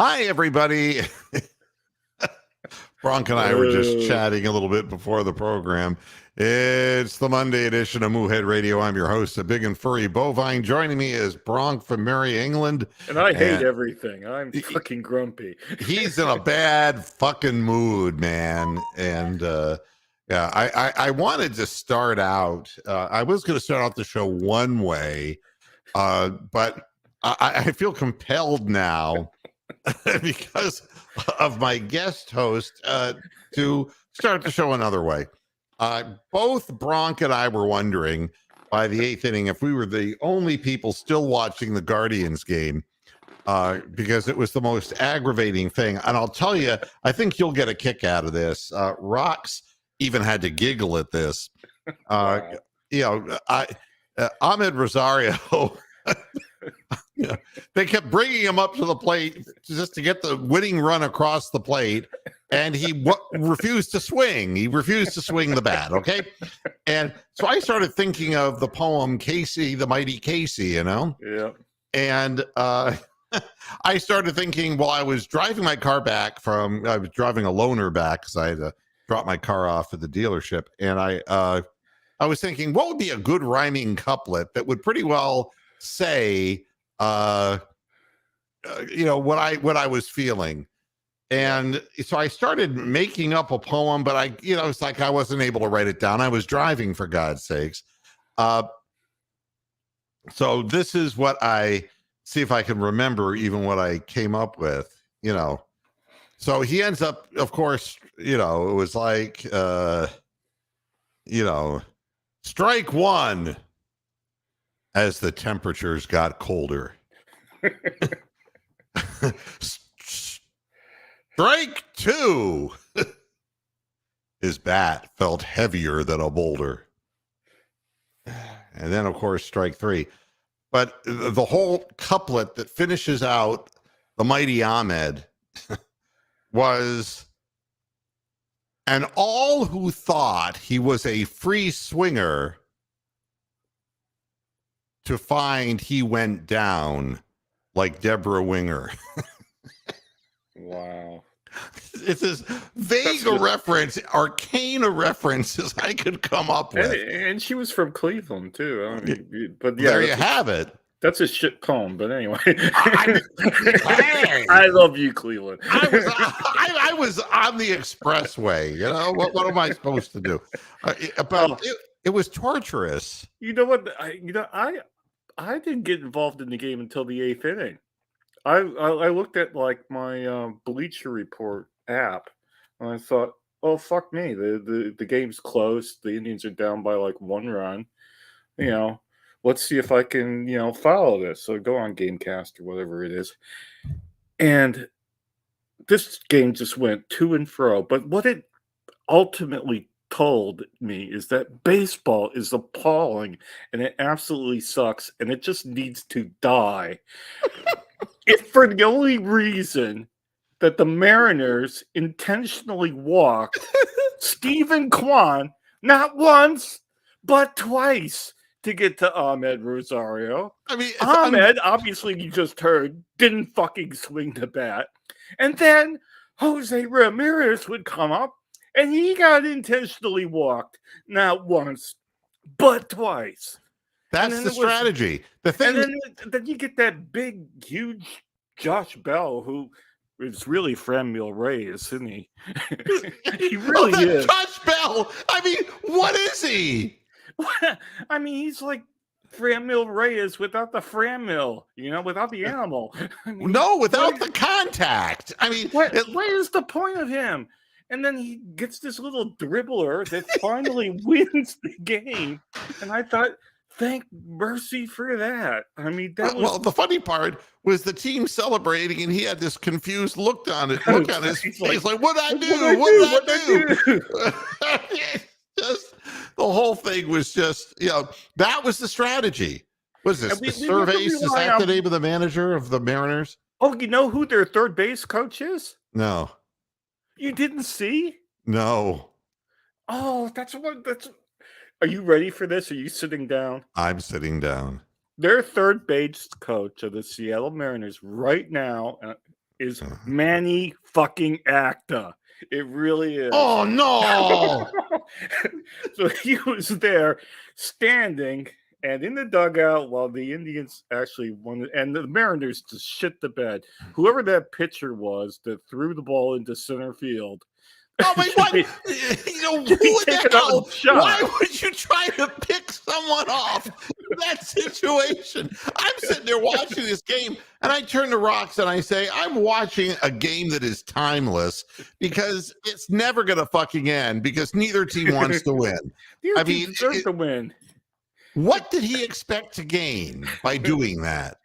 Hi, everybody. Bronk and I were just chatting a little bit before the program. It's the Monday edition of Moohead Radio. I'm your host, a big and furry bovine. Joining me is Bronk from Merry England. And I hate everything. I'm fucking grumpy. He's in a bad fucking mood, man. And I wanted to start out. I was going to start out the show one way, but I feel compelled now because of my guest host to start the show another way. Both Bronk and I were wondering by the eighth inning if we were the only people still watching the Guardians game, because it was the most aggravating thing. And I'll tell you, I think you'll get a kick out of this. Rox even had to giggle at this. Wow. Amed Rosario. They kept bringing him up to the plate just to get the winning run across the plate, and he refused to swing. He refused to swing the bat, okay? And so I started thinking of the poem Casey, the Mighty Casey, Yeah. And I started thinking while I was driving my car back I was driving a loaner back because I had to drop my car off at the dealership, and I was thinking, what would be a good rhyming couplet that would pretty well say what I was feeling. And so I started making up a poem, but it's like I wasn't able to write it down. I was driving, for God's sakes. So this is what I see if I can remember even what I came up with, So he ends up, of course, it was like, strike one as the temperatures got colder. Strike two. His bat felt heavier than a boulder. And then, of course, strike three. But the whole couplet that finishes out the mighty Amed was, and all who thought he was a free swinger to find he went down like Deborah Winger. Wow. It's as vague a reference, arcane a reference as I could come up with. And she was from Cleveland, too. I mean, but yeah, there you have it. That's a shit poem, but anyway. I love you, Cleveland. I was on the expressway. What am I supposed to do? It was torturous. You know what? I didn't get involved in the game until the eighth inning. I looked at like my Bleacher Report app, and I thought, oh fuck me, the game's close. The Indians are down by like 1 run. Let's see if I can follow this. So go on Gamecast or whatever it is, and this game just went to and fro. But what it ultimately told me is that baseball is appalling and it absolutely sucks and it just needs to die. If for the only reason that the Mariners intentionally walked Stephen Kwan not once but twice to get to Amed Rosario. I mean, Amed, obviously you just heard, didn't fucking swing the bat. And then Jose Ramirez would come up and he got intentionally walked not once but twice. That's the strategy. The thing, and then you get that big, huge Josh Bell, who is really Franmil Reyes, isn't he? He really is. Josh Bell. I mean, what is he? I mean, he's like Franmil Reyes without the Franmil, without the animal. I mean, without the contact. I mean, what is the point of him? And then he gets this little dribbler that finally wins the game. And I thought, thank mercy for that. I mean, the funny part was the team celebrating, and he had this confused look on his face, like, "What'd I do? What did I do?" Just the whole thing was just, that was the strategy. What is this? The Surveys? Is that the name of the manager of the Mariners? Oh, you know who their third base coach is? No. You didn't see? No. Oh, that's. Are you ready for this? Are you sitting down? I'm sitting down. Their third base coach of the Seattle Mariners right now, is Manny fucking Acta. It really is. Oh no! So he was there standing and in the dugout while the Indians actually won, and the Mariners just shit the bed. Whoever that pitcher was that threw the ball into center field. Oh my God! You know, who the hell? Why would you try to pick someone off in that situation? I'm sitting there watching this game, and I turn to Rox and I say, I'm watching a game that is timeless because it's never going to fucking end because neither team wants to win. I mean, deserves to win. What did he expect to gain by doing that?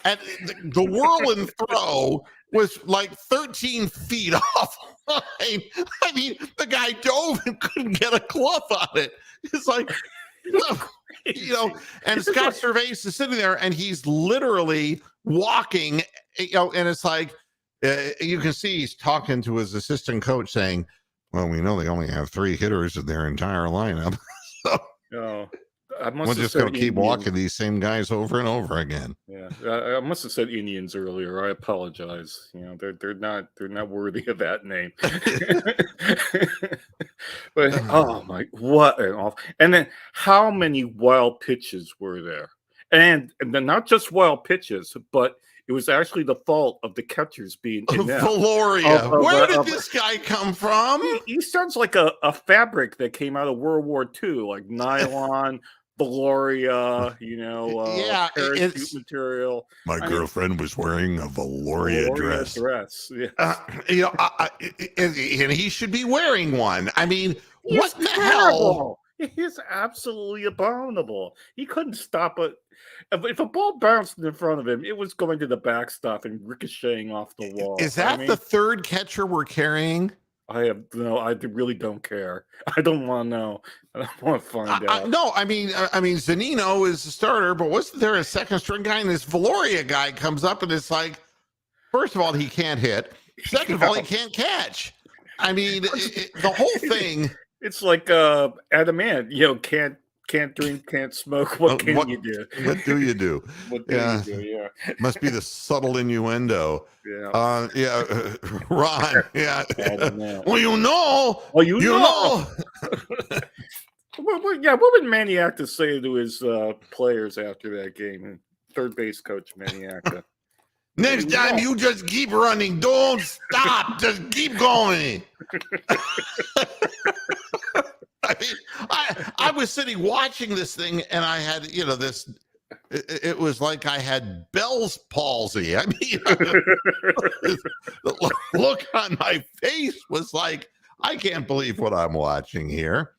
And the whirling throw was like 13 feet off line. I mean, the guy dove and couldn't get a glove on it. It's like, you know, and Scott Cervais is sitting there and he's literally walking, you know, and it's like, you can see he's talking to his assistant coach saying, well, we know they only have 3 hitters in their entire lineup. So, we're just going to keep walking these same guys over and over again. Yeah, I must have said Indians earlier. I apologize. You know, they're not worthy of that name. But oh my, what an awful! And then how many wild pitches were there? And then not just wild pitches, but it was actually the fault of the catchers being inept. Valoria. Where did this guy come from? He sounds like a fabric that came out of World War II, like nylon. Valoria, you know, parachute material. My girlfriend was wearing a Valoria dress. Yeah. You know, and he should be wearing one. I mean, what the hell? He's absolutely abominable. He couldn't stop it. If a ball bounced in front of him, it was going to the backstop and ricocheting off the wall. Is that the third catcher we're carrying? I really don't care. I don't want to know. I don't want to find out. No, I mean, Zanino is the starter, but wasn't there a second string guy? And this Valoria guy comes up, and it's like, first of all, he can't hit. Second of all, he can't catch. I mean, the whole thing. It's like Adam Ant, you know, can't drink, can't smoke. What can you do? What do you do? What do you do? Yeah. Must be the subtle innuendo. Yeah. Ron. Yeah. Well, you know. Well, you know. What would Maniac say to his players after that game? Third base coach Maniac. Next time, you just keep running. Don't stop. Just keep going. I mean, I was sitting watching this thing, and I had, you know, this. It was like I had Bell's palsy. I mean, the look on my face was like, I can't believe what I'm watching here.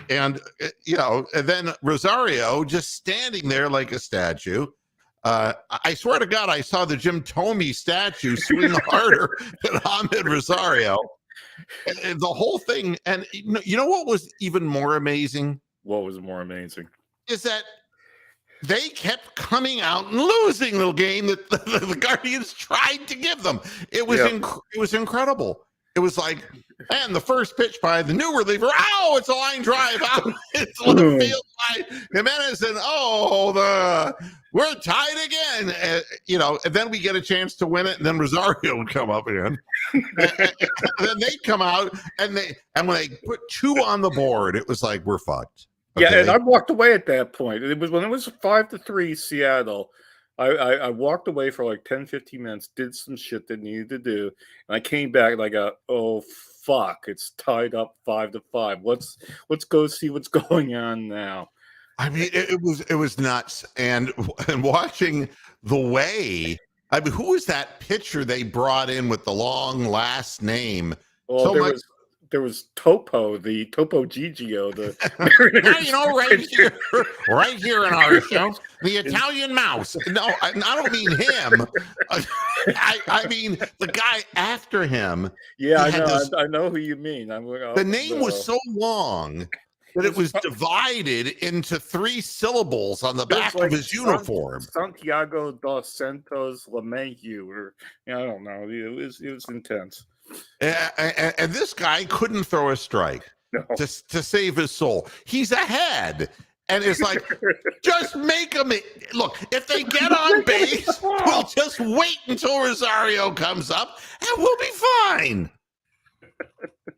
And, you know, and then Rosario just standing there like a statue. I swear to God, I saw the Jim Thome statue swing harder than Amed Rosario. And the whole thing, and you know what was even more amazing? What was more amazing? Is that they kept coming out and losing the game that the Guardians tried to give them. It was it was incredible. It was like, and the first pitch by the new reliever, oh, it's a line drive out. It's left field by Jimenez, and we're tied again. You know, and then we get a chance to win it, and then Rosario would come up again. And then they come out, and when they put 2 on the board, it was like, we're fucked. Okay? Yeah, and I walked away at that point. It was when it was 5-3 Seattle. I walked away for like 10, 15 minutes, did some shit that needed to do, and I came back and I got, oh fuck, it's tied up 5-5. Let's go see what's going on now. I mean, it was nuts, and watching the way. I mean, who was that pitcher they brought in with the long last name? Well, there was Topo, the Topo Gigio, you know, right here in our show, the Italian mouse. No, I don't mean him. I mean the guy after him. Yeah, I know who you mean. The name was so long that it was divided into 3 syllables on the back of his uniform. Santiago dos Santos Lamegu, or I don't know. It was intense. And this guy couldn't throw a strike to save his soul. He's ahead. And it's like, just make them. Look, if they get on base, we'll just wait until Rosario comes up and we'll be fine.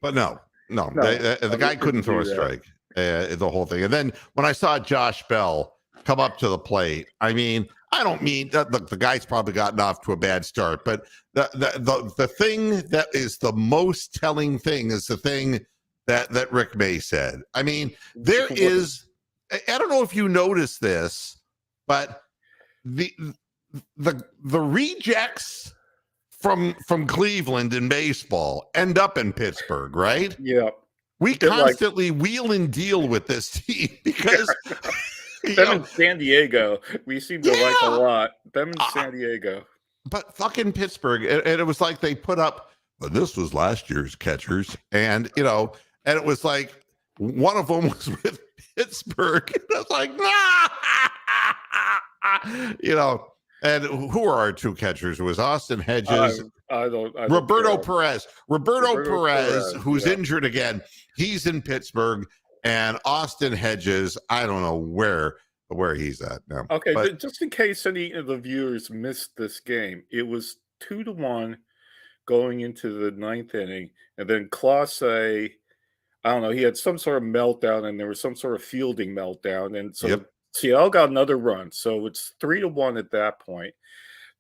But no, the guy couldn't throw a strike, the whole thing. And then when I saw Josh Bell come up to the plate, I mean, I don't mean that. Look, the guy's probably gotten off to a bad start, but the thing that is the most telling thing is the thing that Rick May said. I mean, there is. I don't know if you noticed this, but the rejects from Cleveland in baseball end up in Pittsburgh, right? Yeah. We constantly wheel and deal with this team because them in San Diego, we seem to like a lot. Them in San Diego. But fucking Pittsburgh, and it was like they put up, well, this was last year's catchers, and and it was like one of them was with Pittsburgh. And I was like, nah, and who are our two catchers? It was Austin Hedges, Roberto Perez. Roberto Perez, who's injured again. He's in Pittsburgh, and Austin Hedges, I don't know where he's at now. Okay, but just in case any of the viewers missed this game, it was 2-1 going into the ninth inning, and then Clase, I don't know, he had some sort of meltdown, and there was some sort of fielding meltdown, and so Seattle got another run. So it's 3-1 at that point.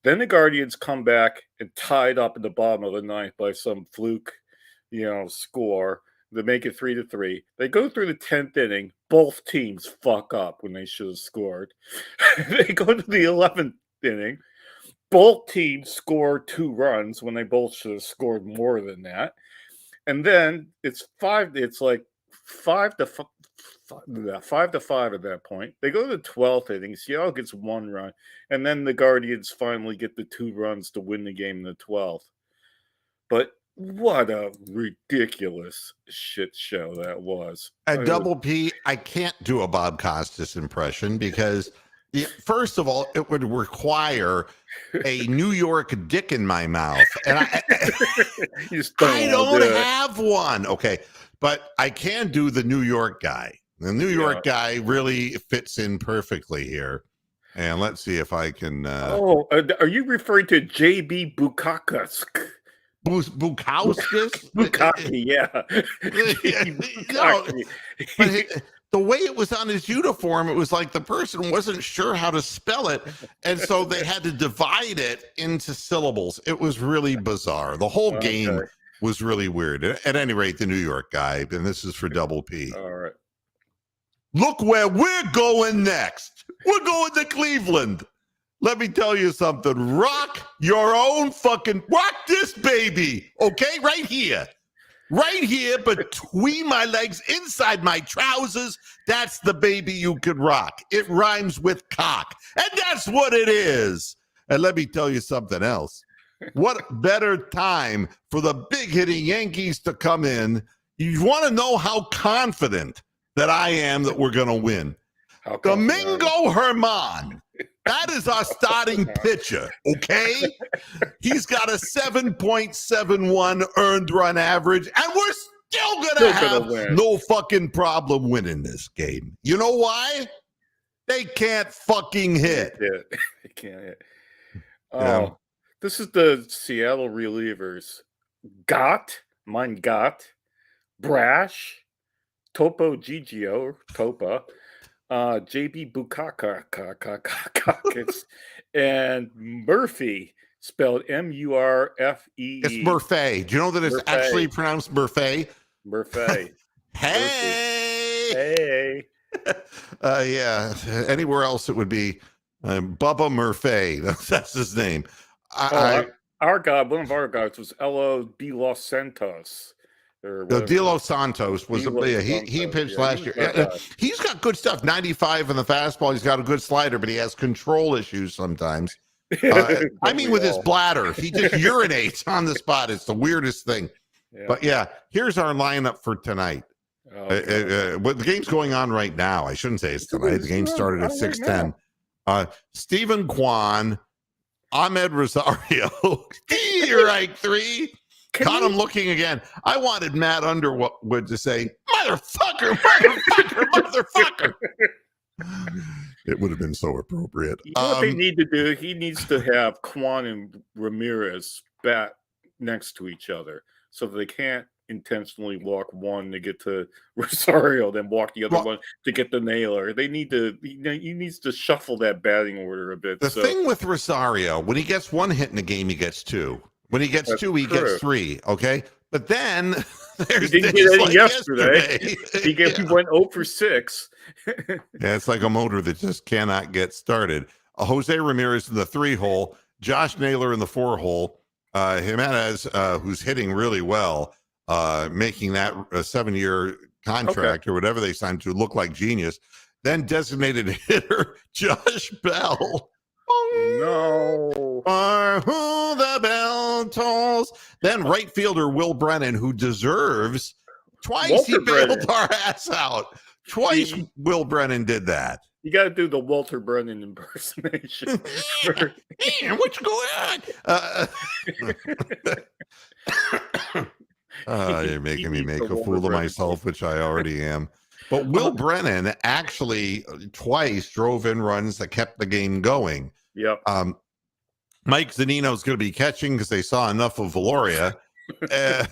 Then the Guardians come back and tied up in the bottom of the ninth by some fluke, score. They make it 3-3. They go through the 10th inning. Both teams fuck up when they should have scored. They go to the 11th inning. Both teams score 2 runs when they both should have scored more than that. And then it's 5 to 5 at that point. They go to the 12th inning. Seattle gets 1 run. And then the Guardians finally get the 2 runs to win the game in the 12th. But what a ridiculous shit show that was. At Double P, I can't do a Bob Costas impression because, first of all, it would require a New York dick in my mouth. And I don't have one. Okay. But I can do the New York guy. The New York guy really fits in perfectly here. And let's see if I can. Are you referring to J.B. Bukakis? Bukowskis? Bukaki, yeah. No, but the way it was on his uniform, it was like the person wasn't sure how to spell it. And so they had to divide it into syllables. It was really bizarre. The whole game was really weird. At any rate, the New York guy, and this is for Double P. All right. Look where we're going next. We're going to Cleveland. Let me tell you something. Rock your own fucking, rock this baby, okay? Right here, between my legs, inside my trousers. That's the baby you could rock. It rhymes with cock, and that's what it is. And let me tell you something else. What better time for the big hitting Yankees to come in? You want to know how confident that I am that we're going to win? Domingo Germán. That is our starting pitcher, okay? He's got a 7.71 earned run average, and we're still going to have no fucking problem winning this game. You know why? They can't fucking hit. They can't hit. Oh, this is the Seattle relievers. Mein Gott, Brash, Topo Gigio, Topa, JB Bukakis, and Murphy, spelled Murfee. It's Murphy. Do you know that it's actually pronounced Murphy? Murphy. Hey. Yeah. Anywhere else it would be Bubba Murphy. That's his name. Our guy, one of our guys was Elo De Los Santos. The De Los Santos was he pitched last year. He's got good stuff. 95 in the fastball. He's got a good slider, but he has control issues sometimes. I mean, with his bladder, he just urinates on the spot. It's the weirdest thing. Yeah. But yeah, here's our lineup for tonight. The game's going on right now. I shouldn't say it's tonight. The game started at 6:10. Stephen Kwan, Amed Rosario, right 3. Caught him looking again. I wanted Matt Underwood to say, motherfucker. It would have been so appropriate. You know what they need to do? He needs to have Quan and Ramirez bat next to each other so that they can't intentionally walk one to get to Rosario, then walk the other one to get the Naylor. They need to. He needs to shuffle that batting order a bit. The thing with Rosario, when he gets one hit in a game, he gets two. When he gets two, he gets three. Okay, but then there's he didn't get any yesterday. He went 0 for 6. Yeah, it's like a motor that just cannot get started. Jose Ramirez in the 3-hole, Josh Naylor in the 4-hole, Jimenez, who's hitting really well, making that a 7-year contract or whatever they signed to look like genius. Then designated hitter Josh Bell. No. Who the bell tolls. Then right fielder Will Brennan, who deserves twice Walter he bailed Brennan. our ass out. Twice Will Brennan did that. You got to do the Walter Brennan impersonation. Man, what's going on? You're making me make a fool of myself, which I already am. But Will Brennan actually twice drove in runs that kept the game going. Yep. Mike Zunino's going to be catching because they saw enough of Valoria. Okay.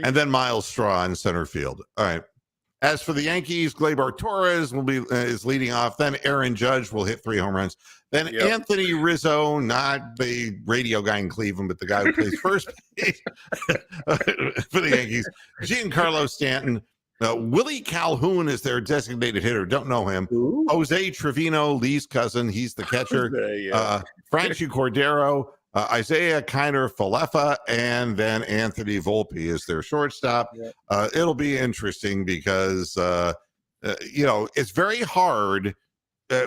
And then Miles Straw in center field. All right. As for the Yankees, Gleyber Torres is leading off. Then Aaron Judge will hit 3 home runs. Then Anthony Rizzo, not the radio guy in Cleveland, but the guy who plays first base for the Yankees. Giancarlo Stanton. Willie Calhoun is their designated hitter. Don't know him. Ooh. Jose Trevino, Lee's cousin. He's the catcher. Franchi Cordero, Isaiah Kiner Falefa, and then Anthony Volpe is their shortstop. It'll be interesting because, it's very hard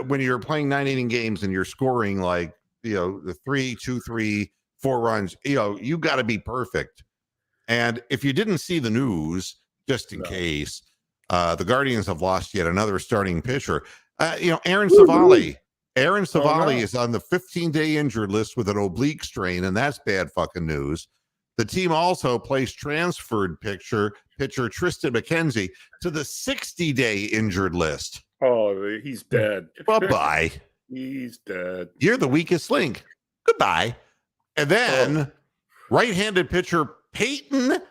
when you're playing 9-inning games and you're scoring like, the 3, 2, 3, 4 runs, you got to be perfect. And if you didn't see the news, just in case, the Guardians have lost yet another starting pitcher. Aaron Savali. Aaron Savali is on the 15-day injured list with an oblique strain, and that's bad fucking news. The team also placed transferred pitcher Tristan McKenzie to the 60-day injured list. Oh, he's dead. Bye-bye. He's dead. You're the weakest link. Goodbye. And then right-handed pitcher Peyton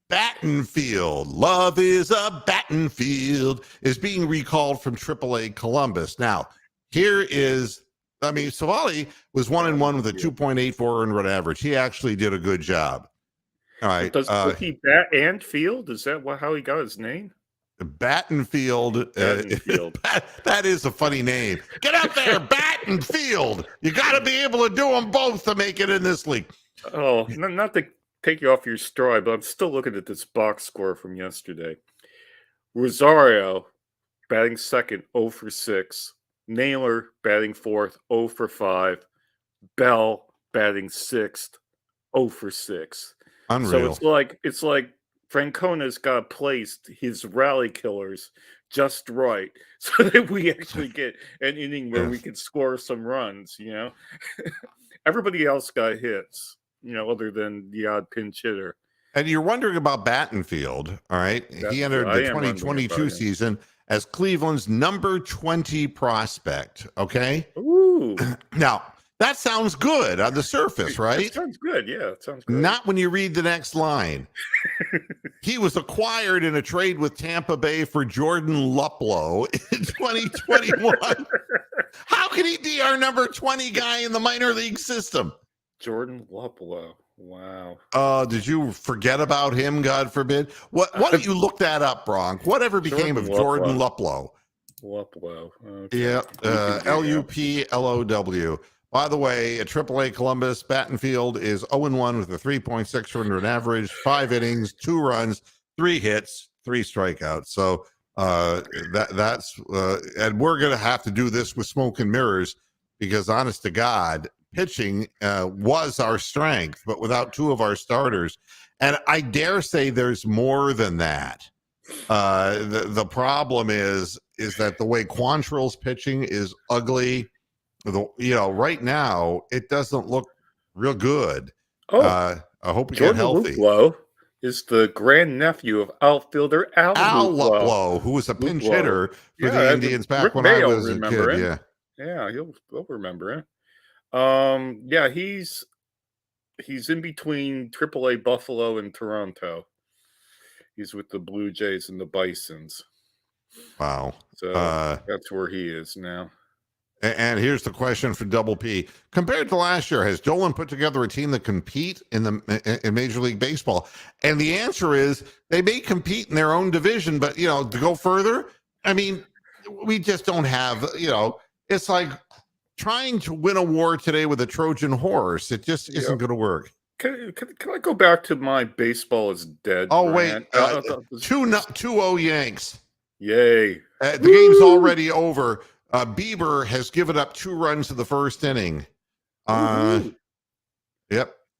Battenfield, love is a Battenfield, is being recalled from AAA Columbus. Now, Savali was 1-1 with a 2.84 earned run average. He actually did a good job. All right. Does he bat and field? Is that how he got his name? Battenfield. That is a funny name. Get out there, Battenfield. You got to be able to do them both to make it in this league. Oh, not to take you off your stride, but I'm still looking at this box score from yesterday. Rosario batting second, 0 for 6. Naylor batting fourth, 0 for 5. Bell batting sixth, 0 for 6. Unreal. So it's like Francona's got placed his rally killers just right so that we actually get an inning where we can score some runs, Everybody else got hits, other than the odd pinch hitter. And you're wondering about Battenfield, all right? He entered the 2022 season as Cleveland's number 20 prospect, okay? Ooh. Now, that sounds good on the surface, right? It sounds good, yeah. It sounds good. Not when you read the next line. He was acquired in a trade with Tampa Bay for Jordan Luplow in 2021. How can he be our number 20 guy in the minor league system? Jordan Luplow. Wow. Did you forget about him, God forbid? Why don't you look that up, Bronk? Whatever became of Jordan Luplow? Luplow. Okay. Yeah, Luplow. By the way, at AAA Columbus, Battenfield is 0-1 with a 3.6 earned run average, 5 innings, 2 runs, 3 hits, 3 strikeouts. So that's and we're going to have to do this with smoke and mirrors because, honest to God, pitching was our strength, but without 2 of our starters. And I dare say there's more than that. The problem is that the way Quantrill's pitching is ugly. Right now it doesn't look real good. I hope we get Jordan healthy. Luplow is the grandnephew of outfielder Al Al Luplow. Luplow, who was a pinch Luplow. hitter for the Yeah, Indians back Rick when I Mayo was a remember kid. him. Yeah. Yeah, he'll remember him. Yeah, he's in between AAA Buffalo and Toronto. He's with the Blue Jays and the Bisons. Wow. So that's where he is now. And here's the question for Double P. Compared to last year, has Dolan put together a team that compete in Major League Baseball? And the answer is they may compete in their own division, but, to go further, I mean, we just don't have, it's like trying to win a war today with a Trojan horse. It just isn't going to work. Can I go back to my baseball is dead? Oh, rant? wait. 2-0 Yanks. Yay. The game's already over. Bieber has given up 2 runs in the first inning. Yep.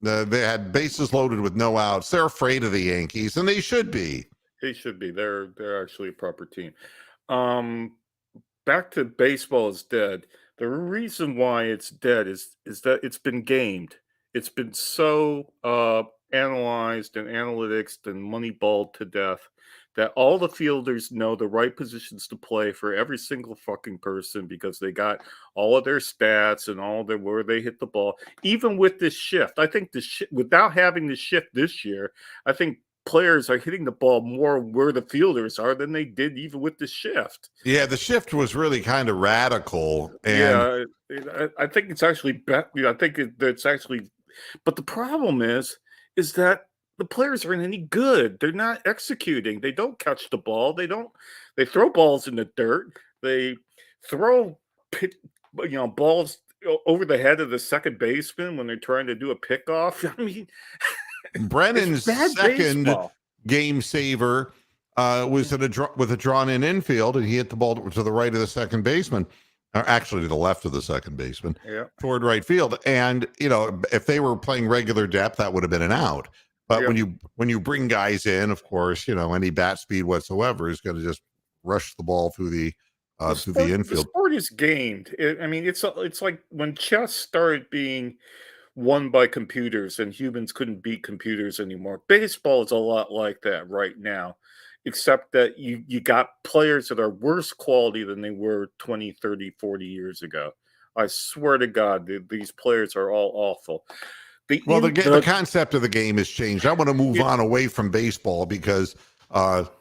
They had bases loaded with no outs. They're afraid of the Yankees, and they should be. They should be. They're actually a proper team. Back to baseball is dead. The reason why it's dead is that it's been gamed. It's been so analyzed and analytics and moneyballed to death that all the fielders know the right positions to play for every single fucking person because they got all of their stats and all their where they hit the ball. Even with this shift, I think without having the shift this year, I think players are hitting the ball more where the fielders are than they did even with the shift. Yeah, the shift was really kind of radical. And I think it's actually I think it's actually, but the problem is that the players aren't any good. They're not executing. They don't catch the ball. They throw balls in the dirt. They throw balls over the head of the second baseman when they're trying to do a pickoff. I mean, Brennan's second baseball. Game saver was with a drawn-in infield, and he hit the ball to the right of the second baseman, or actually to the left of the second baseman, toward right field. And if they were playing regular depth, that would have been an out. But when you bring guys in, of course, any bat speed whatsoever is going to just rush the ball through the infield. The sport is gamed. It's like when chess started being won by computers and humans couldn't beat computers anymore. Baseball is a lot like that right now, except that you got players that are worse quality than they were 20, 30, 40 years ago. I swear to God, these players are all awful. The concept of the game has changed. I want to move on away from baseball because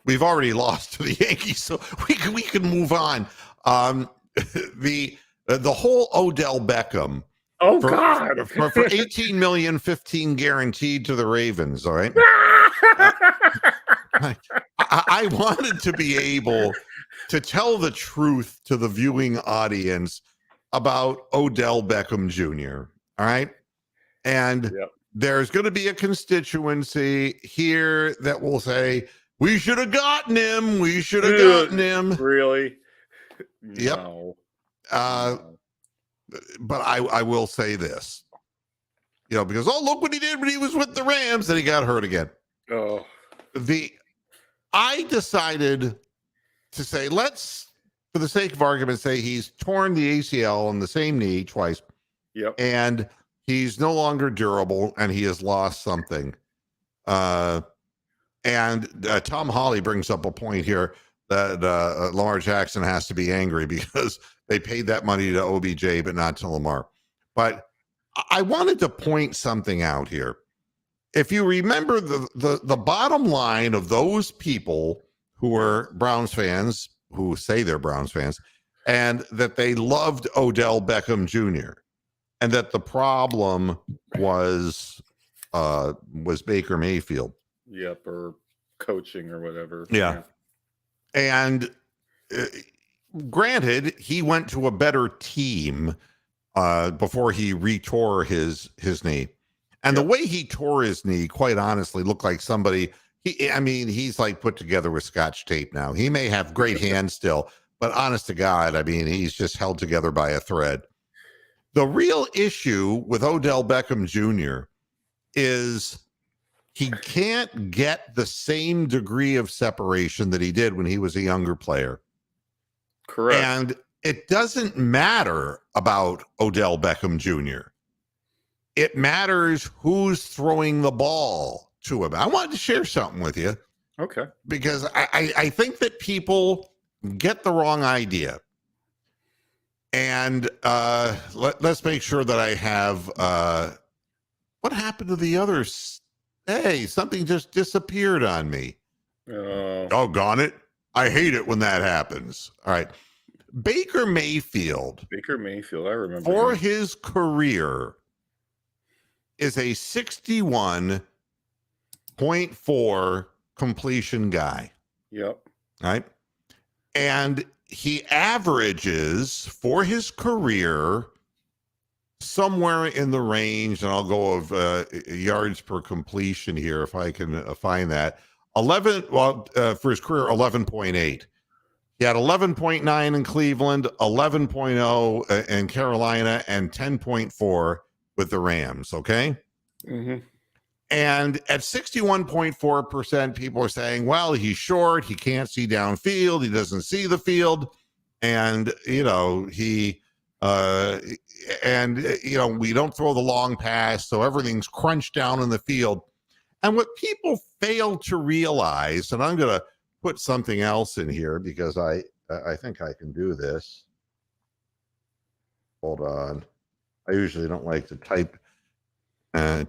we've already lost to the Yankees, so we can move on. The whole Odell Beckham. Oh, God. For 18 million, 15 guaranteed to the Ravens. All right. I wanted to be able to tell the truth to the viewing audience about Odell Beckham Jr. All right. And there's going to be a constituency here that will say, we should have gotten him. We should have gotten him. Really? Yep. No. But I will say this, because, look what he did when he was with the Rams and he got hurt again. Oh. I decided to say, let's, for the sake of argument, say he's torn the ACL on the same knee twice. Yep. And he's no longer durable and he has lost something. And Tom Hawley brings up a point here that Lamar Jackson has to be angry because they paid that money to OBJ, but not to Lamar. But I wanted to point something out here. If you remember the bottom line of those people who were Browns fans, who say they're Browns fans, and that they loved Odell Beckham Jr., and that the problem was Baker Mayfield. Yep, or coaching or whatever. Yeah. And granted, he went to a better team before he retore his knee. And the way he tore his knee, quite honestly, looked like somebody, he's like put together with Scotch tape now. He may have great hands still, but honest to God, he's just held together by a thread. The real issue with Odell Beckham Jr. is he can't get the same degree of separation that he did when he was a younger player. Correct. And it doesn't matter about Odell Beckham Jr. it matters who's throwing the ball to him. I wanted to share something with you. Okay. Because I think that people get the wrong idea. And let's make sure that I have what happened to the others? Hey, something just disappeared on me. Doggone it. I hate it when that happens. All right. Baker Mayfield, I remember. For his career, is a 61.4 completion guy. Yep. Right. And he averages for his career somewhere in the range, and I'll go of yards per completion here if I can find that. For his career, 11.8. He had 11.9 in Cleveland, 11.0 in Carolina, and 10.4 with the Rams. Okay. Mm-hmm. And at 61.4%, people are saying, well, he's short. He can't see downfield. He doesn't see the field. And, we don't throw the long pass. So everything's crunched down in the field. And what people fail to realize, and I'm going to put something else in here because I think I can do this. Hold on. I usually don't like to type and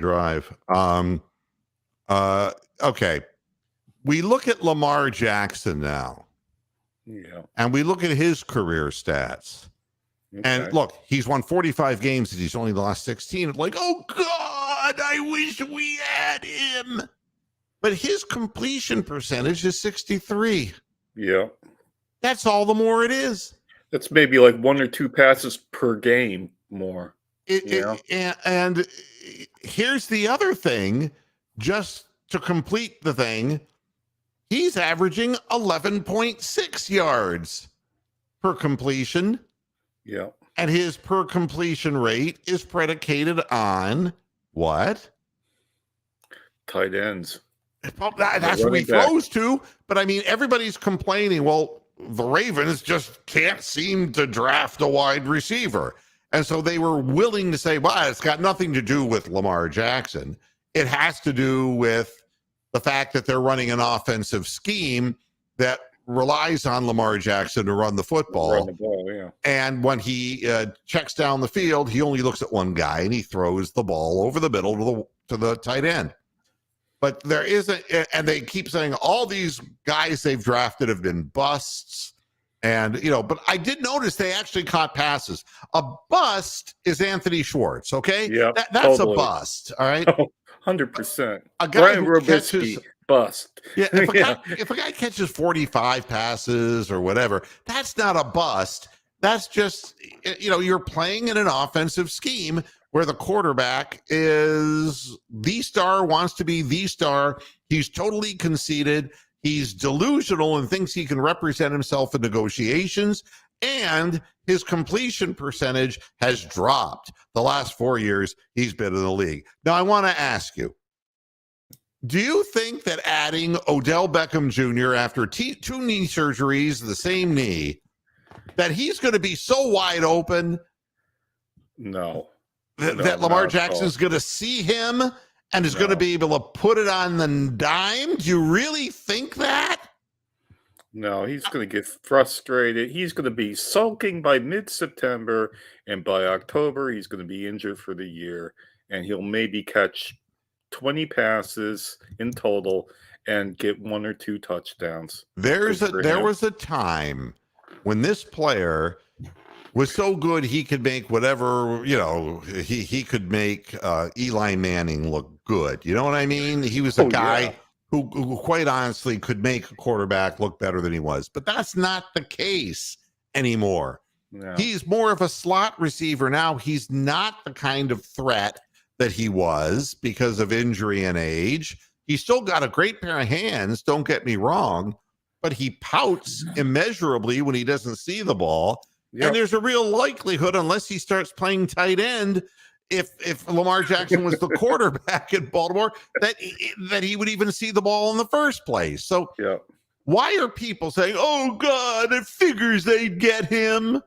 drive. Okay. We look at Lamar Jackson now. Yeah. And we look at his career stats. Okay. And look, he's won 45 games and he's only lost 16. Like, oh God, I wish we had him. But his completion percentage is 63. Yeah. That's all the more it is. That's maybe like 1 or 2 passes per game more. And here's the other thing, just to complete the thing, he's averaging 11.6 yards per completion. Yeah. And his per completion rate is predicated on what? Tight ends. Well, that's what he throws to. But I mean, everybody's complaining, well, the Ravens just can't seem to draft a wide receiver. And so they were willing to say, well, it's got nothing to do with Lamar Jackson. It has to do with the fact that they're running an offensive scheme that relies on Lamar Jackson to run the football. Run the ball, yeah. And when he checks down the field, he only looks at one guy and he throws the ball over the middle to the tight end. But there isn't, and they keep saying all these guys they've drafted have been busts. And, but I did notice they actually caught passes. A bust is Anthony Schwartz, okay? Yeah, that's totally a bust, all right? 100%. A guy Brian who Robisky, catches, bust. Yeah, if a guy catches 45 passes or whatever, that's not a bust. That's just, you're playing in an offensive scheme where the quarterback is the star, wants to be the star. He's totally conceited. He's delusional and thinks he can represent himself in negotiations. And his completion percentage has dropped the last 4 years he's been in the league. Now, I want to ask you, do you think that adding Odell Beckham Jr. after 2 knee surgeries, the same knee, that he's going to be so wide open? No. That Lamar Jackson's going to see him and is going to be able to put it on the dime? Do you really think that? No, he's going to get frustrated. He's going to be sulking by mid-September, and by October, he's going to be injured for the year, and he'll maybe catch 20 passes in total and get 1 or 2 touchdowns. There was a time when this player was so good he could make whatever, he could make Eli Manning look good. You know what I mean? He was a guy who quite honestly could make a quarterback look better than he was. But that's not the case anymore. No. He's more of a slot receiver now. He's not the kind of threat that he was because of injury and age. He's still got a great pair of hands, don't get me wrong, but he pouts immeasurably when he doesn't see the ball. Yep. And there's a real likelihood, unless he starts playing tight end, if Lamar Jackson was the quarterback in Baltimore, that he would even see the ball in the first place. So why are people saying, oh, God, it figures they'd get him?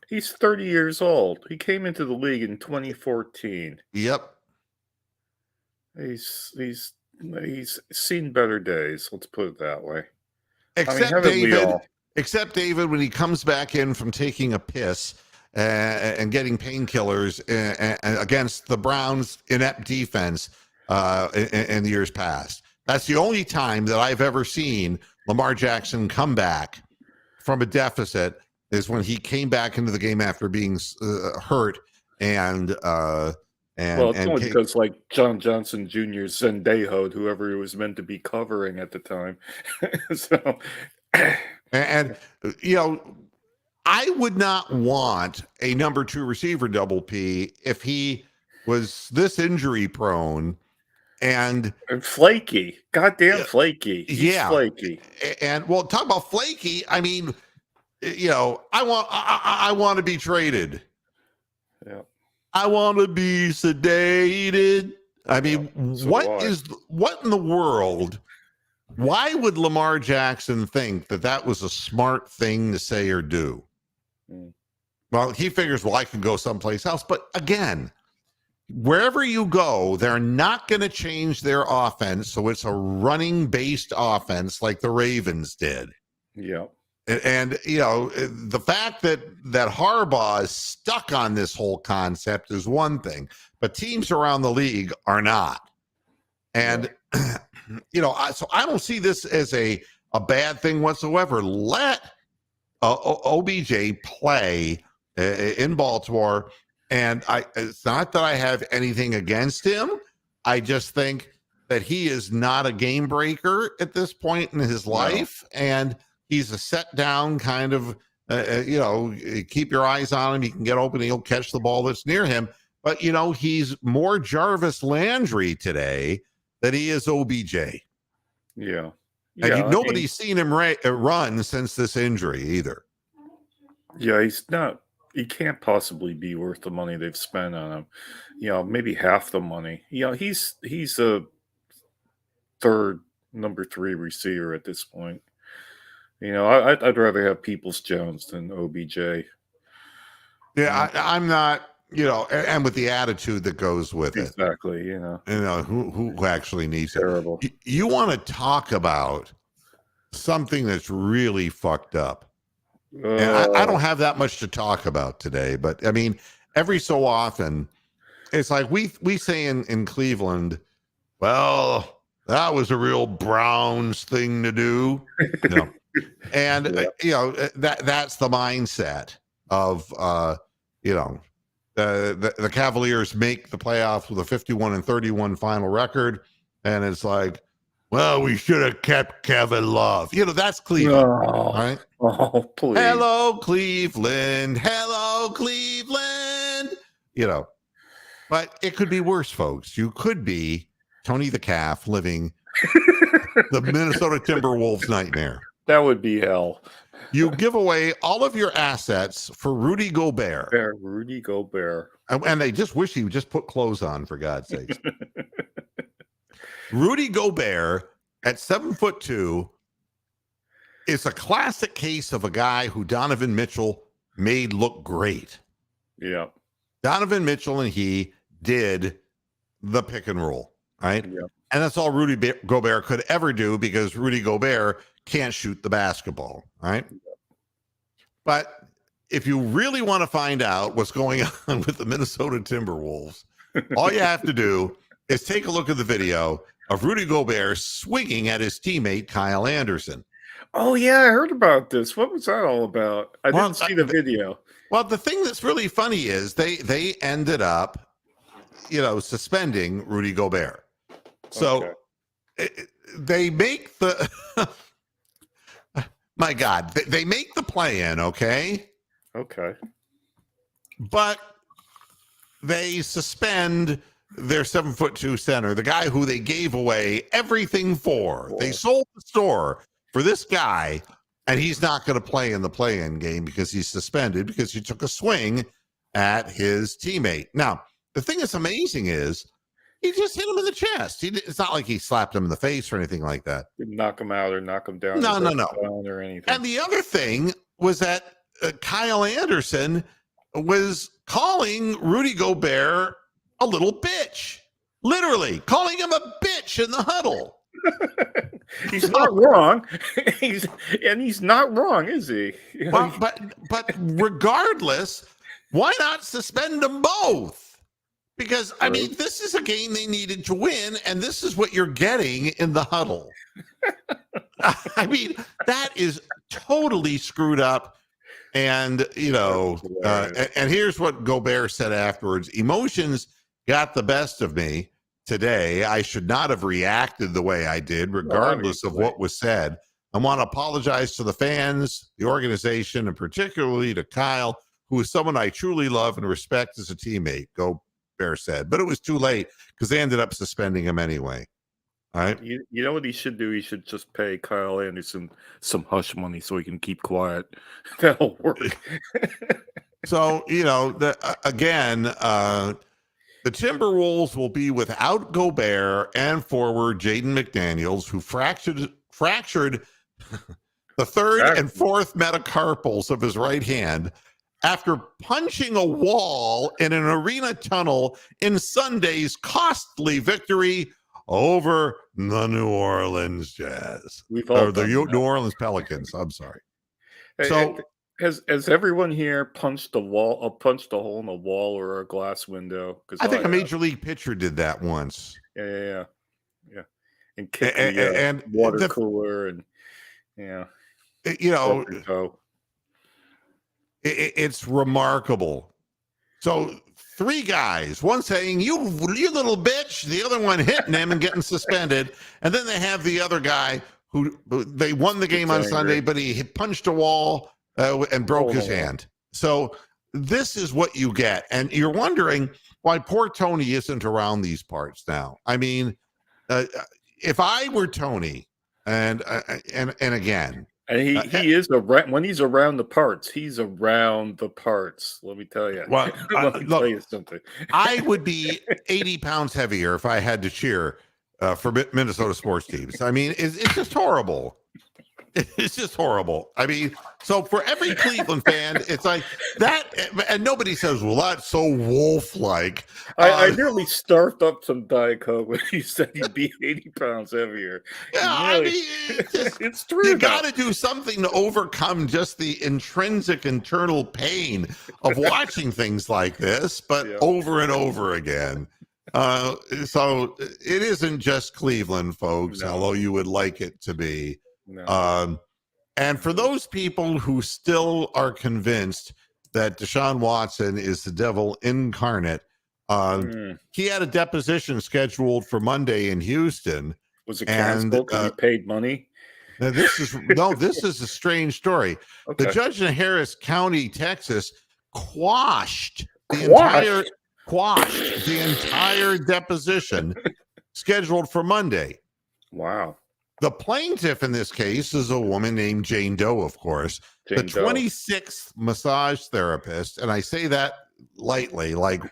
He's 30 years old. He came into the league in 2014. Yep. He's he's he's seen better days. Let's put it that way. I mean, Except haven't we David. all? Except David when he comes back in from taking a piss and getting painkillers against the Browns' inept defense in the years past. That's the only time that I've ever seen Lamar Jackson come back from a deficit, is when he came back into the game after being hurt and Well, it's only because like John Johnson Jr. Zendejo'd whoever he was meant to be covering at the time. So, and you know, I would not want a number 2 receiver, Double P, if he was this injury prone and flaky. Goddamn flaky. He's yeah, flaky. And well, talk about flaky. I mean, you know, I want to be traded. Yeah. I want to be sedated. I mean, so what in the world? Why would Lamar Jackson think that was a smart thing to say or do? Well, he figures, well, I can go someplace else. But again, wherever you go, they're not going to change their offense. So it's a running based offense like the Ravens did. Yeah. And you know, the fact that Harbaugh is stuck on this whole concept is one thing, but teams around the league are not. And you know, so I don't see this as a bad thing whatsoever. Let OBJ play in Baltimore, and it's not that I have anything against him. I just think that he is not a game breaker at this point in his life, and he's a set down kind of, you know, keep your eyes on him. He can get open. He'll catch the ball that's near him. But, you know, he's more Jarvis Landry today than he is OBJ. Yeah. And nobody's seen him run since this injury either. Yeah, he's not. He can't possibly be worth the money they've spent on him. You know, maybe half the money. You know, he's a third, number 3 receiver at this point. You know, I'd rather have Peoples-Jones than OBJ. Yeah, I'm not, you know, and with the attitude that goes with it. Exactly, you know. Who actually needs Terrible. it? You want to talk about something that's really fucked up. And I don't have that much to talk about today, but I mean, every so often, it's like we say in Cleveland, well, that was a real Browns thing to do. You know? And you know, that's the mindset of you know, the Cavaliers make the playoffs with a 51-31 final record, and it's like, well, we should have kept Kevin Love. You know, that's Cleveland, right? Oh, please. Hello, Cleveland. Hello, Cleveland. You know, but it could be worse, folks. You could be Tony the Calf living the Minnesota Timberwolves nightmare. That would be hell. You give away all of your assets for Rudy Gobert. Rudy Gobert. And they just wish he would just put clothes on, for God's sakes. Rudy Gobert at 7'2" is a classic case of a guy who Donovan Mitchell made look great. Yeah. Donovan Mitchell and he did the pick and roll, right? Yeah. And that's all Rudy Gobert could ever do, because Rudy Gobert can't shoot the basketball, right? But if you really want to find out what's going on with the Minnesota Timberwolves, all you have to do is take a look at the video of Rudy Gobert swinging at his teammate Kyle Anderson. Oh yeah, I heard about this. What was that all about? I didn't see the video. Well, the thing that's really funny is they ended up, you know, suspending Rudy Gobert. So they make the my God, they make the play in, okay? Okay. But they suspend their 7'2" center, the guy who they gave away everything for. Whoa. They sold the store for this guy, and he's not going to play in the play-in game because he's suspended because he took a swing at his teammate. Now, the thing that's amazing is he just hit him in the chest. It's not like he slapped him in the face or anything like that. Didn't knock him out or knock him down. No. Or anything. And the other thing was that Kyle Anderson was calling Rudy Gobert a little bitch, literally calling him a bitch in the huddle. He's not wrong. He's not wrong, is he? Well, but regardless, why not suspend them both? Because I mean, this is a game they needed to win, and this is what you're getting in the huddle. I mean, that is totally screwed up. And and here's what Gobert said afterwards: emotions got the best of me today. I should not have reacted the way I did, regardless of what was said. I want to apologize to the fans, the organization, and particularly to Kyle, who is someone I truly love and respect as a teammate, Gobert said. But it was too late because they ended up suspending him anyway. All right. You know what he should do? He should just pay Kyle Anderson some hush money so he can keep quiet. That'll work. So, the Timberwolves will be without Gobert and forward Jaden McDaniels, who fractured the third and fourth metacarpals of his right hand after punching a wall in an arena tunnel in Sunday's costly victory over the New Orleans Jazz. New Orleans Pelicans. I'm sorry. So has everyone here punched a hole in a wall or a glass window? I think a major league pitcher did that once. Yeah. And kicked the water cooler and it's remarkable. So 3 guys, one saying you little bitch, the other one hitting him and getting suspended, and then they have the other guy who they won the game on Sunday, but he punched a wall and broke his hand. So this is what you get, and you're wondering why poor Tony isn't around these parts now. I mean, if I were Tony, and again. And he is around when he's around the parts. He's around the parts. Let me tell you. Well, tell you something. I would be 80 pounds heavier if I had to cheer for Minnesota sports teams. I mean, it's just horrible. It's just horrible. I mean, so for every Cleveland fan, it's like that, and nobody says, "Well, that's so wolf-like." I nearly starved up some Diet Coke when you said you'd be 80 pounds heavier. Yeah, really, I mean, it's true. You got to do something to overcome just the intrinsic internal pain of watching things like this, but over and over again. So it isn't just Cleveland, folks, although you would like it to be. No. And for those people who still are convinced that Deshaun Watson is the devil incarnate, he had a deposition scheduled for Monday in Houston. Was it canceled because he paid money? This is a strange story. Okay. The judge in Harris County, Texas, quashed the entire deposition scheduled for Monday. Wow. The plaintiff in this case is a woman named Jane Doe, of course, the 26th massage therapist. And I say that lightly, like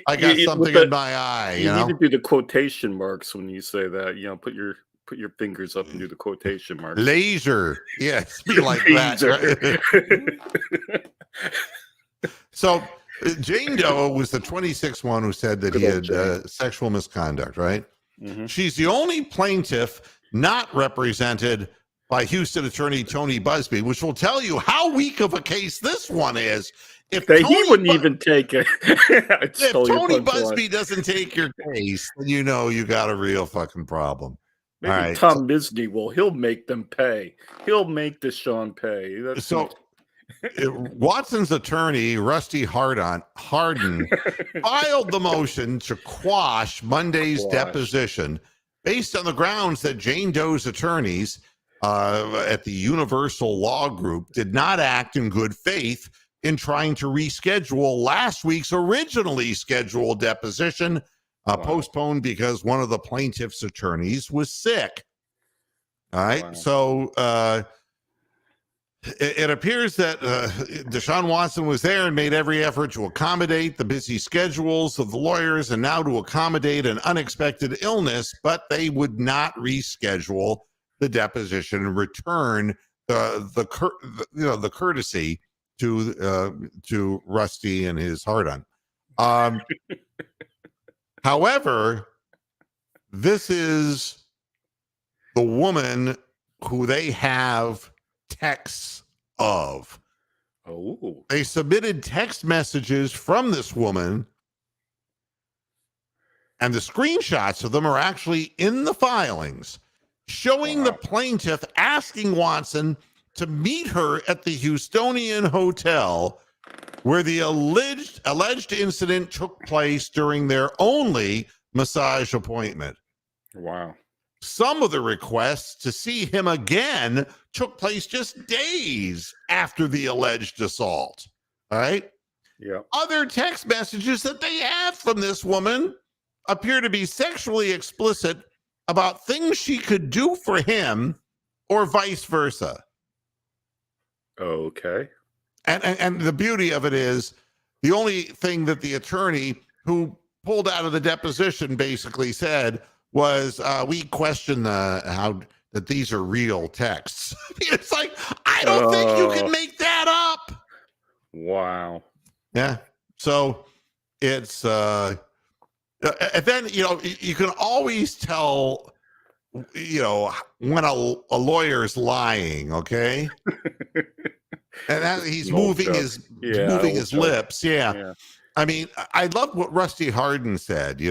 I got something in my eye. You need to do the quotation marks when you say that. Put your fingers up and do the quotation marks. Laser. Yes, be like that. Right? So Jane Doe was the 26th one who said that he had sexual misconduct, right? Mm-hmm. She's the only plaintiff not represented by Houston attorney Tony Busby, which will tell you how weak of a case this one is. If he wouldn't even take it. If Tony Busby doesn't take your case, then you got a real fucking problem. Maybe Tom Misny will. He'll make them pay. He'll make Deshaun pay. Watson's attorney, Rusty Hardin, filed the motion to quash Monday's deposition based on the grounds that Jane Doe's attorneys at the Universal Law Group did not act in good faith in trying to reschedule last week's originally scheduled deposition, postponed because one of the plaintiff's attorneys was sick. All right. Wow. So it appears that Deshaun Watson was there and made every effort to accommodate the busy schedules of the lawyers and now to accommodate an unexpected illness, but they would not reschedule the deposition and return the courtesy to Rusty and his heart on. However, this is the woman who they have texts of. Oh, They submitted text messages from this woman, and the screenshots of them are actually in the filings, showing the plaintiff asking Watson to meet her at the Houstonian hotel where the alleged incident took place during their only massage appointment. wow. Some of the requests to see him again took place just days after the alleged assault. All right. Yeah. Other text messages that they have from this woman appear to be sexually explicit about things she could do for him or vice versa. Okay. And the beauty of it is the only thing that the attorney who pulled out of the deposition basically said was, we question how that these are real texts. It's like, I don't think you can make that up. Wow. Yeah. So it's and then you can always tell when a lawyer's lying, okay? And that he's moving his lips. Yeah. I mean, I love what Rusty Hardin said.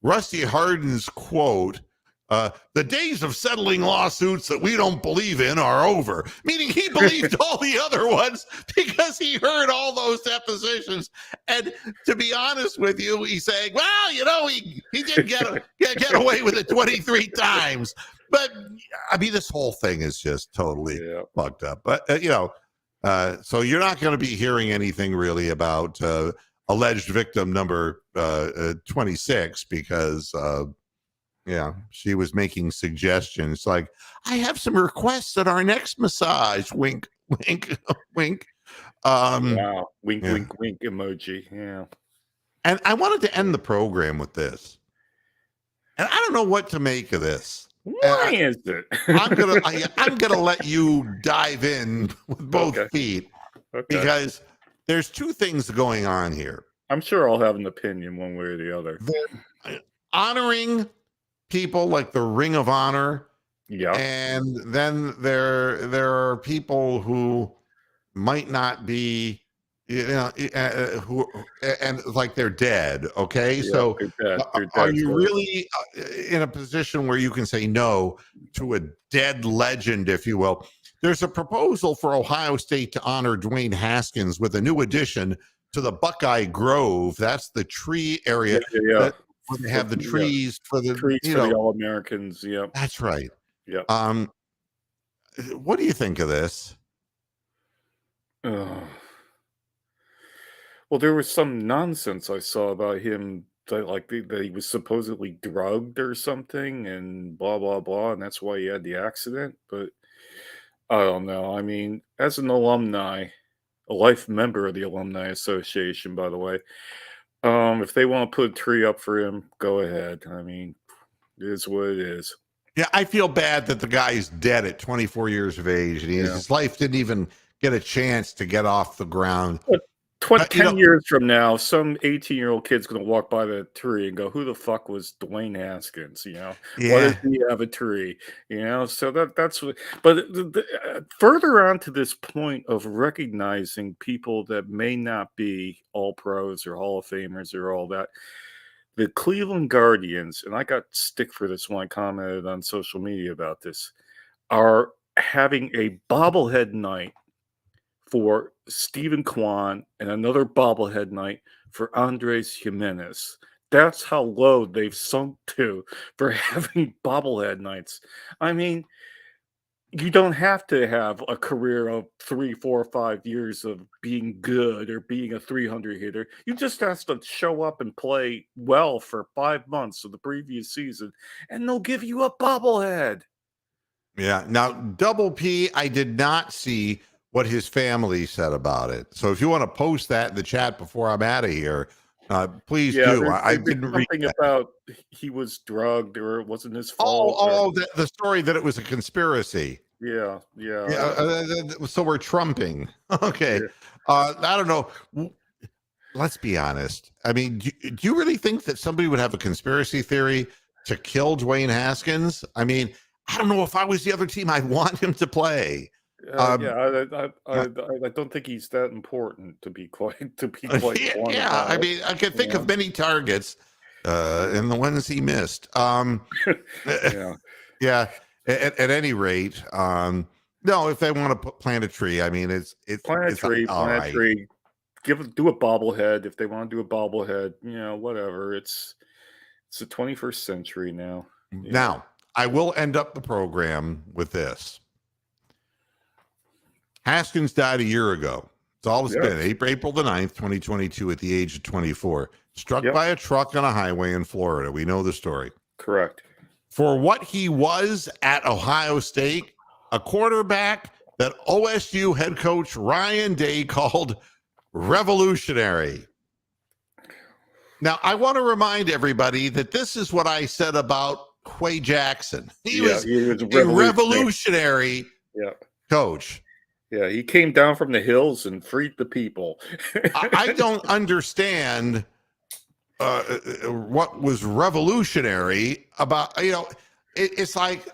Rusty Hardin's quote, the days of settling lawsuits that we don't believe in are over, meaning he believed all the other ones because he heard all those depositions. And to be honest with you, he's saying, well, he did get away with it 23 times. But I mean, this whole thing is just totally fucked up. But, so you're not going to be hearing anything really about alleged victim number 26 because she was making suggestions like, I have some requests at our next massage. Wink, wink, wink. Wow. Wink, wink, wink emoji. Yeah. And I wanted to end the program with this. And I don't know what to make of this. Why is it? I'm gonna let you dive in with both feet because there's two things going on here. I'm sure I'll have an opinion one way or the other. They're honoring people like the Ring of Honor, and then there are people who might not be, who and like they're dead. Okay, so they're dead. Are you really in a position where you can say no to a dead legend, if you will? There's a proposal for Ohio State to honor Dwayne Haskins with a new addition to the Buckeye Grove. That's the tree area. Where they have the trees for the trees for the All-Americans. Yeah, that's right. Yeah. What do you think of this? Well, there was some nonsense I saw about him that he was supposedly drugged or something, and blah blah blah, and that's why he had the accident. But I don't know. I mean, as an alumni, a life member of the Alumni Association, by the way, if they want to put a tree up for him, go ahead. I mean, it is what it is. Yeah, I feel bad that the guy is dead at 24 years of age, and his life didn't even get a chance to get off the ground. 10 years from now, some 18-year-old kid's going to walk by the tree and go, who the fuck was Dwayne Haskins? Why does he have a tree? So that's what, but further on to this point of recognizing people that may not be all pros or Hall of Famers or all that, the Cleveland Guardians, and I got stick for this when I commented on social media about this, are having a bobblehead night for Stephen Kwan and another bobblehead night for Andres Jimenez. That's how low they've sunk to for having bobblehead nights. I mean, you don't have to have a career of 3, 4, 5 years of being good or being a 300 hitter. You just have to show up and play well for 5 months of the previous season, and they'll give you a bobblehead. Yeah. Now, Double P, I did not see what his family said about it. So if you want to post that in the chat before I'm out of here, please do. I didn't read something about he was drugged or it wasn't his fault. The story that it was a conspiracy. Yeah, Yeah. So we're trumping. Okay. yeah. I don't know. Let's be honest. I mean, do you really think that somebody would have a conspiracy theory to kill Dwayne Haskins? I mean, I don't know if I was the other team, I'd want him to play. Yeah, Um, uh, I don't think he's that important to be quite yeah, blunt yeah. about I it. mean, I can think Yeah, of many targets, and the ones he missed. yeah. Yeah. At any rate, no. If they want to plant a tree, I mean, it's all Plant a right. tree. Do a bobblehead if they want to do a bobblehead. Whatever. It's the 21st century now. Yeah. Now, I will end up the program with this. Haskins died a year ago. It's all it's been. Yes. April the 9th, 2022, at the age of 24. Struck Yep. by a truck on a highway in Florida. We know the story. Correct. For what he was at Ohio State, a quarterback that OSU head coach Ryan Day called revolutionary. Now, I want to remind everybody that this is what I said about Quay Jackson. He was He was a revolutionary Yeah. coach. Yeah. He came down from the hills and freed the people. I don't understand what was revolutionary about, it's like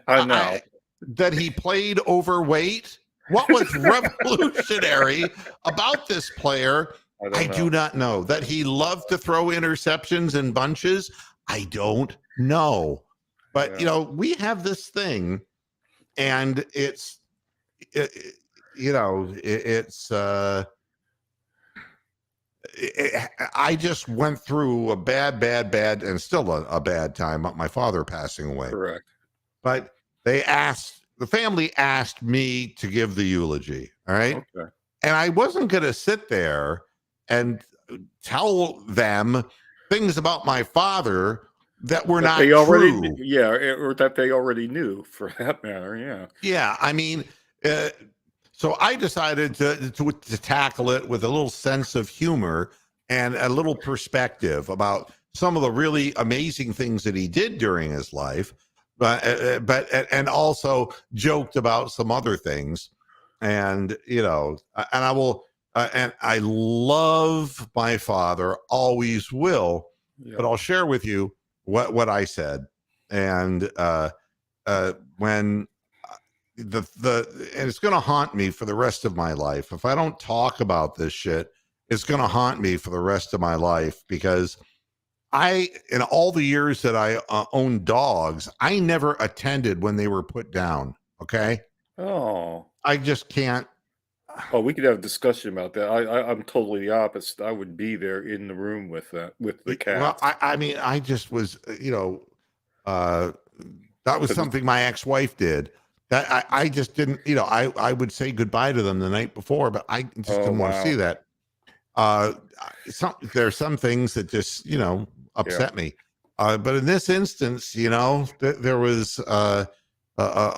I know. that he played overweight. What was revolutionary about this player? I don't know. do not know. That he loved to throw interceptions in bunches? I don't know. But, Yeah. We have this thing, and it's, I just went through a bad, and still a bad time. My father passing away. Correct. But the family asked me to give the eulogy. All right. Okay. And I wasn't going to sit there and tell them things about my father that were not true. Or that they already knew, for that matter. Yeah. Yeah. I mean, so I decided to tackle it with a little sense of humor and a little perspective about some of the really amazing things that he did during his life, and also joked about some other things. And and I will, and I love my father, always will. Yeah. But I'll share with you what I said, and when and it's going to haunt me for the rest of my life. If I don't talk about this shit, it's going to haunt me for the rest of my life, because in all the years that I owned dogs, I never attended when they were put down. Okay. Oh. I just can't. Oh, we could have a discussion about that. I'm totally the opposite. I would be there in the room with the cat. Well, I mean, I just was, that was something my ex-wife did. That I just didn't, I would say goodbye to them the night before, but I just didn't want to see that. There are some things that just, upset me. But in this instance, there was a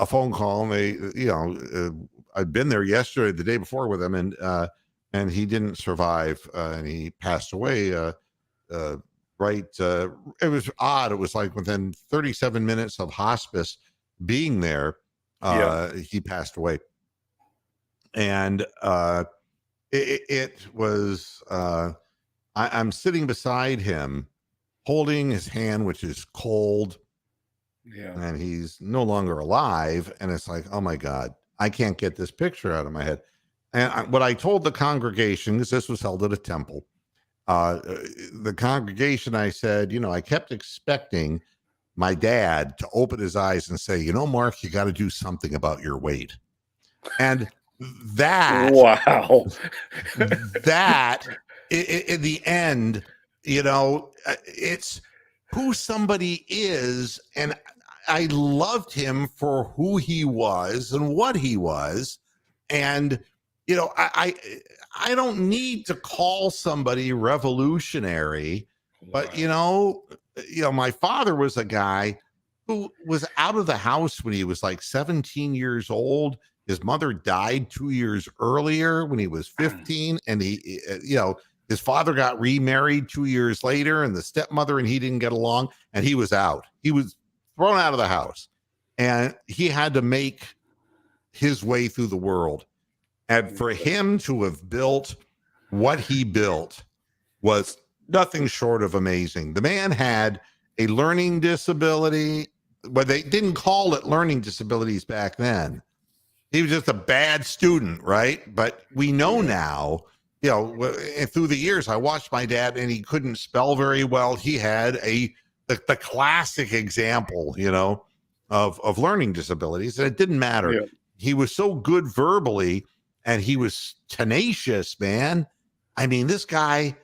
phone call, and they, I'd been there yesterday, the day before with him, and he didn't survive, and he passed away. Right. It was odd. It was like within 37 minutes of hospice being there, he passed away. And it was, I'm sitting beside him, holding his hand, which is cold. Yeah. And he's no longer alive. And it's like, oh my God, I can't get this picture out of my head. And what I told the congregation, because this was held at a temple, the congregation, I said, I kept expecting my dad to open his eyes and say, Mark, you got to do something about your weight. And that, wow, that in the end, it's who somebody is. And I loved him for who he was and what he was. And, I don't need to call somebody revolutionary, but my father was a guy who was out of the house when he was like 17 years old. His mother died 2 years earlier when he was 15, and his father got remarried 2 years later, and the stepmother and he didn't get along, and he was out. He was thrown out of the house, and he had to make his way through the world. And for him to have built what he built was nothing short of amazing. The man had a learning disability, but they didn't call it learning disabilities back then. He was just a bad student, right? But we know now, you know, through the years, I watched my dad, and he couldn't spell very well. He had the classic example, you know, of learning disabilities, and it didn't matter. Yeah. He was so good verbally, and he was tenacious, man. I mean, this guy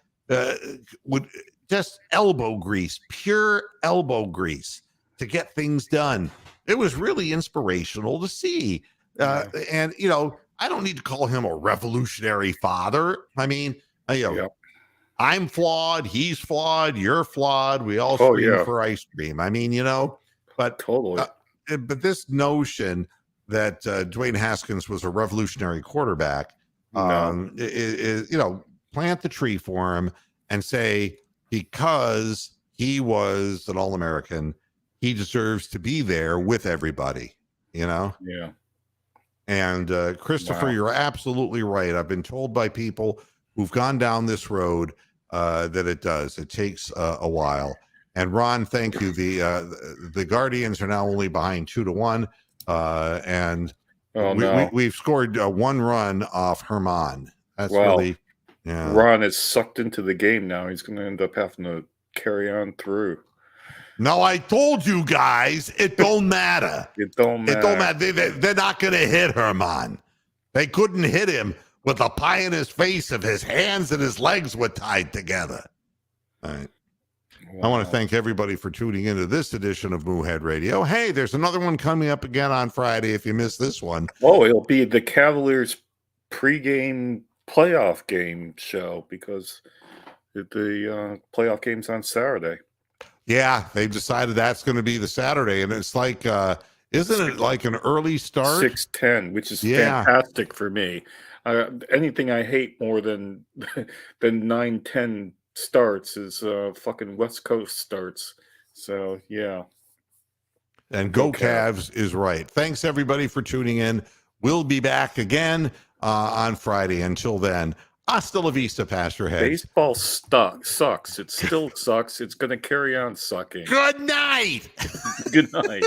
would just elbow grease, pure elbow grease to get things done. It was really inspirational to see. And, you know, I don't need to call him a revolutionary father. I mean, you know, I'm flawed. He's flawed. You're flawed. We all scream for ice cream. I mean, you know, but totally. But this notion that Dwayne Haskins was a revolutionary quarterback, is, you know, plant the tree for him and say, because he was an All-American, he deserves to be there with everybody, you know? Yeah. And Christopher, you're absolutely right. I've been told by people who've gone down this road that it does. It takes a while. And Ron, thank you. The Guardians are now only behind 2-1, and we've scored 1 run off Herman. That's really, yeah. Ron is sucked into the game now. He's going to end up having to carry on through. No, I told you guys, it don't matter. It don't matter. It don't matter. They're not going to hit Herman. They couldn't hit him with a pie in his face if his hands and his legs were tied together. All right. Wow. I want to thank everybody for tuning into this edition of Moohead Radio. Hey, there's another one coming up again on Friday if you missed this one. Oh, it'll be the Cavaliers pregame playoff game show, because the playoff game's on Saturday. Yeah, they've decided that's going to be the Saturday, and it's like, isn't it like an early start? 6:10, which is fantastic for me. Anything I hate more than 9:10 starts is fucking West Coast starts. So yeah. And Go Cavs is right. Thanks everybody for tuning in. We'll be back again on Friday. Until then, hasta la vista, Pastor Head. Baseball sucks. It still sucks. It's going to carry on sucking. Good night. Good night.